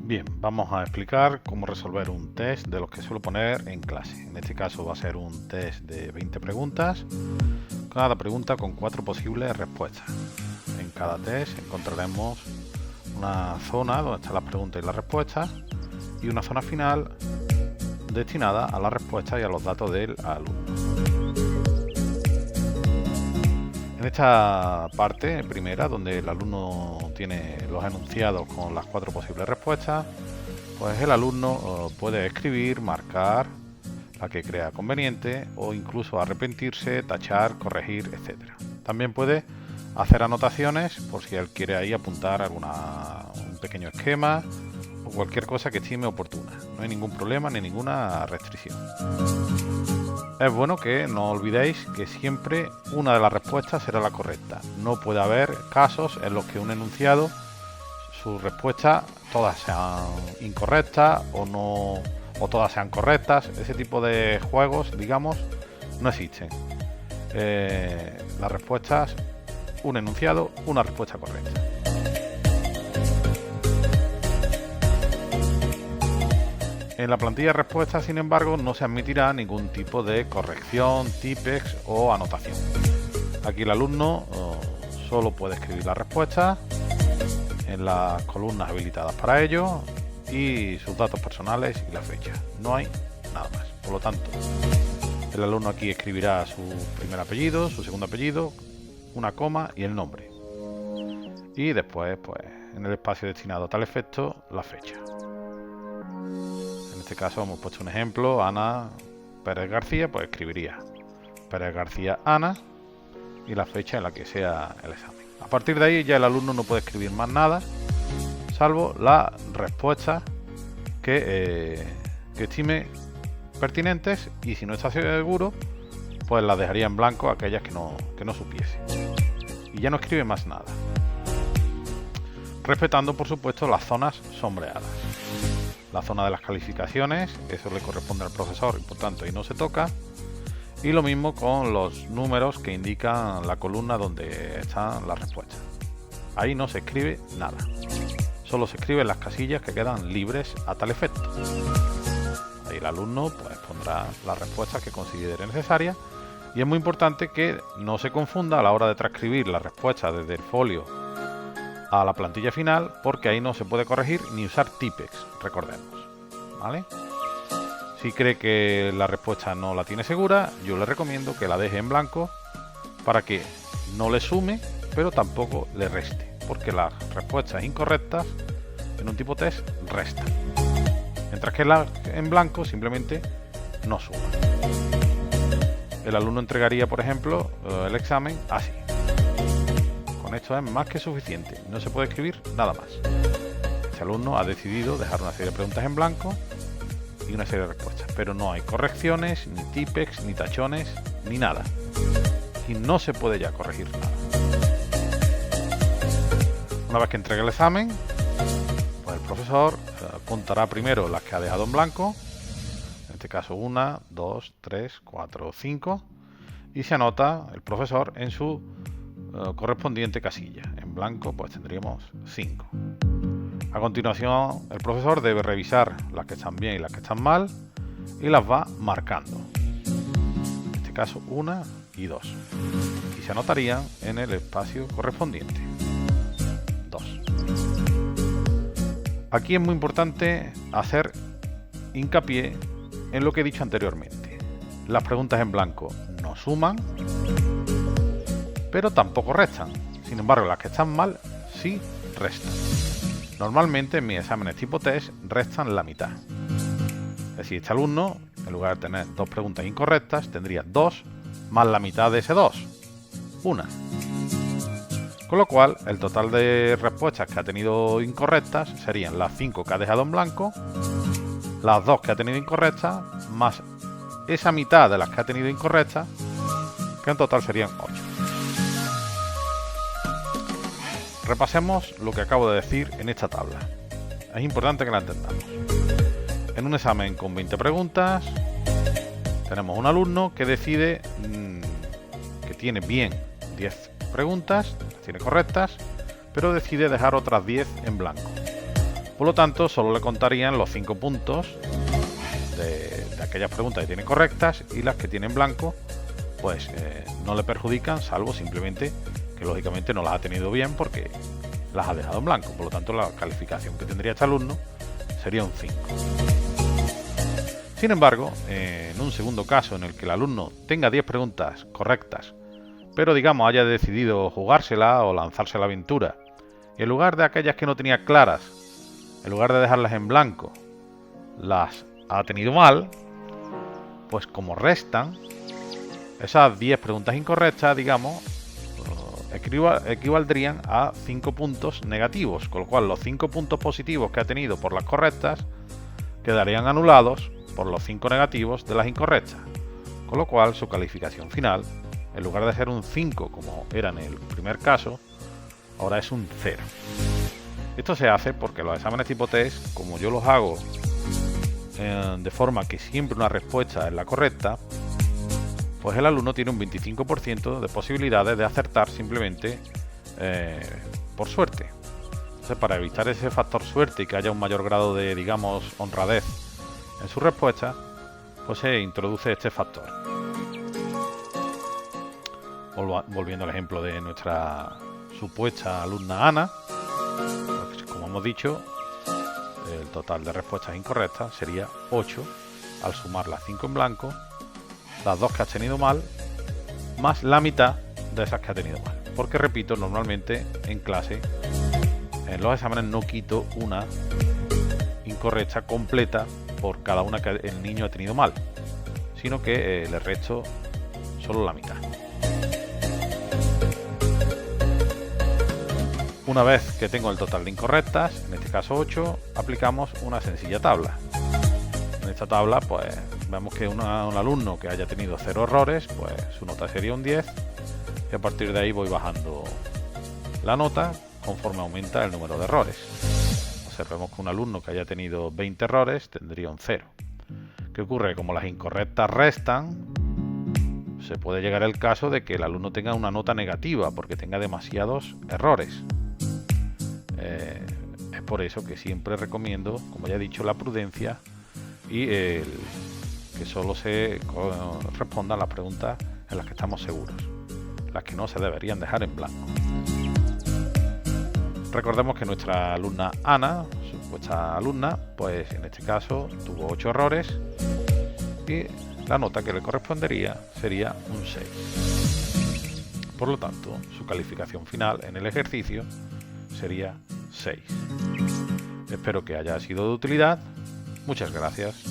Bien, vamos a explicar cómo resolver un test de los que suelo poner en clase. En este caso va a ser un test de 20 preguntas, cada pregunta con 4 posibles respuestas. En cada test encontraremos una zona donde están las preguntas y las respuestas y una zona final destinada a las respuestas y a los datos del alumno. En esta parte primera, donde el alumno tiene los enunciados con las 4 posibles respuestas, pues el alumno puede escribir, marcar la que crea conveniente o incluso arrepentirse, tachar, corregir, etc. También puede hacer anotaciones por si él quiere ahí apuntar un pequeño esquema o cualquier cosa que estime oportuna. No hay ningún problema ni ninguna restricción. Es bueno que no olvidéis que siempre una de las respuestas será la correcta. No puede haber casos en los que un enunciado, sus respuestas todas sean incorrectas o todas sean correctas. Ese tipo de juegos, digamos, no existen. Las respuestas, un enunciado, una respuesta correcta. En la plantilla de respuestas, sin embargo, no se admitirá ningún tipo de corrección, tipex o anotación. Aquí el alumno solo puede escribir la respuesta en las columnas habilitadas para ello y sus datos personales y la fecha. No hay nada más. Por lo tanto, el alumno aquí escribirá su primer apellido, su segundo apellido, una coma y el nombre. Y después, pues, en el espacio destinado a tal efecto, la fecha. En este caso hemos puesto un ejemplo, Ana Pérez García, pues escribiría Pérez García Ana y la fecha en la que sea el examen. A partir de ahí ya el alumno no puede escribir más nada, salvo las respuestas que estime pertinentes, y si no está seguro, pues las dejaría en blanco aquellas que no supiese. Y ya no escribe más nada. Respetando, por supuesto, las zonas sombreadas. La zona de las calificaciones, eso le corresponde al profesor y por tanto ahí no se toca. Y lo mismo con los números que indican la columna donde están las respuestas. Ahí no se escribe nada. Solo se escriben las casillas que quedan libres a tal efecto. Ahí el alumno pues pondrá las respuestas que considere necesarias. Y es muy importante que no se confunda a la hora de transcribir las respuestas desde el folio a la plantilla final, porque ahí no se puede corregir ni usar tipex, recordemos, ¿vale? Si cree que la respuesta no la tiene segura, yo le recomiendo que la deje en blanco para que no le sume, pero tampoco le reste, porque las respuestas incorrectas en un tipo test restan, mientras que en blanco simplemente no suma. El alumno entregaría, por ejemplo, el examen así. Con esto es más que suficiente, no se puede escribir nada más. Este alumno ha decidido dejar una serie de preguntas en blanco y una serie de respuestas, pero no hay correcciones, ni tipex, ni tachones, ni nada. Y no se puede ya corregir nada. Una vez que entregue el examen, pues el profesor contará primero las que ha dejado en blanco, en este caso 1, 2, 3, 4, 5, y se anota el profesor en su correspondiente casilla. En blanco pues tendríamos 5. A continuación el profesor debe revisar las que están bien y las que están mal y las va marcando. En este caso 1 y 2. Y se anotarían en el espacio correspondiente. 2. Aquí es muy importante hacer hincapié en lo que he dicho anteriormente. Las preguntas en blanco no suman, pero tampoco restan. Sin embargo, las que están mal sí restan. Normalmente en mis exámenes tipo test restan la mitad. Es decir, este alumno, en lugar de tener 2 preguntas incorrectas, tendría 2 más la mitad de ese 2, 1. Con lo cual, el total de respuestas que ha tenido incorrectas serían las 5 que ha dejado en blanco, las 2 que ha tenido incorrectas, más esa mitad de las que ha tenido incorrectas, que en total serían 8. Repasemos lo que acabo de decir en esta tabla. Es importante que la entendamos. En un examen con 20 preguntas, tenemos un alumno que decide que tiene bien 10 preguntas, las tiene correctas, pero decide dejar otras 10 en blanco. Por lo tanto, solo le contarían los 5 puntos de aquellas preguntas que tiene correctas, y las que tiene en blanco pues no le perjudican, salvo simplemente que lógicamente no las ha tenido bien porque las ha dejado en blanco. Por lo tanto, la calificación que tendría este alumno sería un 5. Sin embargo, en un segundo caso en el que el alumno tenga 10 preguntas correctas, pero digamos haya decidido jugársela o lanzarse a la aventura, y en lugar de aquellas que no tenía claras, en lugar de dejarlas en blanco, las ha tenido mal, pues como restan, esas 10 preguntas incorrectas, digamos, equivaldrían a 5 puntos negativos, con lo cual los 5 puntos positivos que ha tenido por las correctas quedarían anulados por los 5 negativos de las incorrectas, con lo cual su calificación final, en lugar de ser un 5 como era en el primer caso, ahora es un 0. Esto se hace porque los exámenes tipo test, como yo los hago de forma que siempre una respuesta es la correcta, pues el alumno tiene un 25% de posibilidades de acertar simplemente por suerte. Entonces, para evitar ese factor suerte y que haya un mayor grado de, digamos, honradez en su respuesta, pues se introduce este factor. Volviendo al ejemplo de nuestra supuesta alumna Ana, pues, como hemos dicho, el total de respuestas incorrectas sería 8 al sumar las 5 en blanco, las 2 que has tenido mal, más la mitad de esas que ha tenido mal. Porque repito, normalmente en clase, en los exámenes no quito una incorrecta completa por cada una que el niño ha tenido mal, sino que le resto solo la mitad. Una vez que tengo el total de incorrectas, en este caso 8, aplicamos una sencilla tabla. En esta tabla, pues vemos que un alumno que haya tenido 0 errores, pues su nota sería un 10, y a partir de ahí voy bajando la nota conforme aumenta el número de errores. Observemos que un alumno que haya tenido 20 errores tendría un 0. ¿Qué ocurre? Como las incorrectas restan, se puede llegar al caso de que el alumno tenga una nota negativa porque tenga demasiados errores. Es por eso que siempre recomiendo, como ya he dicho, la prudencia y que solo se respondan las preguntas en las que estamos seguros, las que no se deberían dejar en blanco. Recordemos que nuestra alumna Ana, supuesta alumna, pues en este caso tuvo 8 errores y la nota que le correspondería sería un 6. Por lo tanto, su calificación final en el ejercicio sería 6. Espero que haya sido de utilidad. Muchas gracias.